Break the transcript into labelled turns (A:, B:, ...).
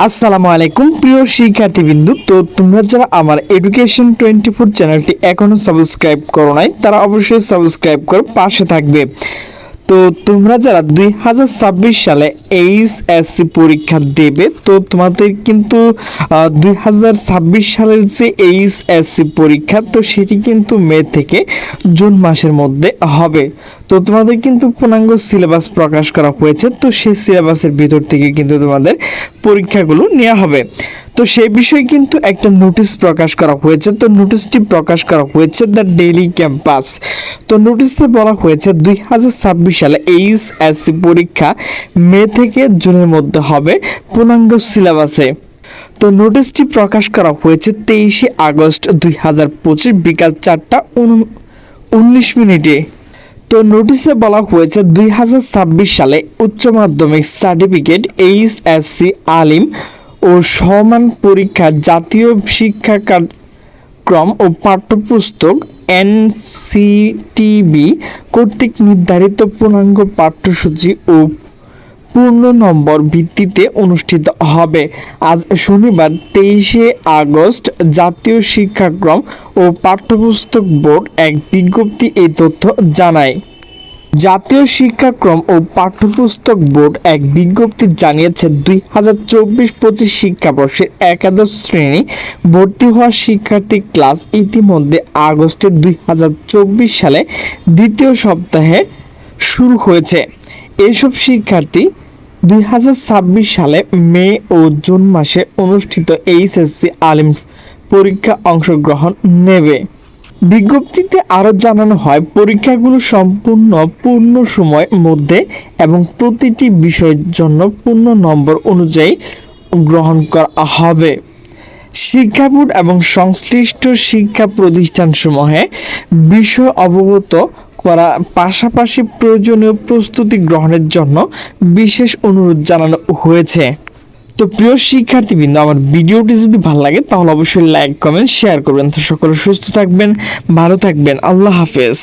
A: আসসালামু আলাইকুম প্রিয় শিক্ষার্থীবৃন্দ। তো তোমরা যারা আমার এডুকেশন 24 চ্যানেলটি এখনো সাবস্ক্রাইব করো নাই তারা অবশ্যই সাবস্ক্রাইব করে পাশে থাকবে। তো তোমরা যারা 2026 সালে এইচএসসি পরীক্ষা দেবে, তো তোমাদের কিন্তু 2026 সালের যে এইচএসসি পরীক্ষা, তো সেটি কিন্তু মে থেকে জুন মাসের মধ্যে হবে। তো তোমাদের কিন্তু পূর্ণাঙ্গ সিলেবাস প্রকাশ করা হয়েছে, তো সেই সিলেবাসের ভিতর থেকে কিন্তু তোমাদের পরীক্ষাগুলো নেওয়া হবে। তো সেই বিষয়ে কিন্তু একটা নোটিশ প্রকাশ করা হয়েছে। তো নোটিশটি প্রকাশ করা হয়েছে দ্য ডেইলি ক্যাম্পাস। তো নোটিশে বলা হয়েছে 2026 সালে এইচএসসি পরীক্ষা মে থেকে জুনের মধ্যে হবে পূর্ণাঙ্গ সিলেবাসে। তো নোটিশটি প্রকাশ করা হয়েছে 23 আগস্ট 2025 বিকাল 4:19 তো নোটিশে বলা হয়েছে 2026 সালে উচ্চ মাধ্যমিক সার্টিফিকেট এইচএসসি আলিম ও সমান পরীক্ষা জাতীয় শিক্ষা কার্যক্রম ও পাঠ্যপুস্তক এনসিটিবি কর্তৃক নির্ধারিত পূর্ণাঙ্গ পাঠ্যসূচি ও পূর্ণ নম্বর ভিত্তিতে অনুষ্ঠিত হবে। আজ শনিবার 23 আগস্ট জাতীয় শিক্ষাক্রম ও পাঠ্যপুস্তক বোর্ড এক বিজ্ঞপ্তি এই তথ্য জানায়। জাতীয় শিক্ষাক্রম ও পাঠ্যপুস্তক বোর্ড এক বিজ্ঞপ্তি জানিয়েছে 2024-25 শিক্ষাবর্ষের একাদশ শ্রেণী ভর্তি হওয়া শিক্ষার্থী ক্লাস ইতিমধ্যে আগস্টের 2024 সালে দ্বিতীয় সপ্তাহে শুরু হয়েছে। এসব শিক্ষার্থী 2026 সালে মে ও জুন মাসে অনুষ্ঠিত এইচএসসি আলিম পরীক্ষা অংশগ্রহণ নেবে। বিজ্ঞপ্তিতে আরও জানানো হয়, পরীক্ষাগুলো সম্পূর্ণ পূর্ণ সময়ের মধ্যে এবং প্রতিটি বিষয়ের জন্য পূর্ণ নম্বর অনুযায়ী গ্রহণ করা হবে। শিক্ষা বোর্ড এবং সংশ্লিষ্ট শিক্ষা প্রতিষ্ঠানসমূহে বিষয় অবগত করা পাশাপাশি প্রয়োজনীয় প্রস্তুতি গ্রহণের জন্য বিশেষ অনুরোধ জানানো হয়েছে। তো প্রিয় শিক্ষার্থীবৃন্দ, আমার ভিডিওটি যদি ভালো লাগে তাহলে অবশ্যই লাইক কমেন্ট শেয়ার করবেন। তো সকলে সুস্থ থাকবেন, ভালো থাকবেন, আল্লাহ হাফেজ।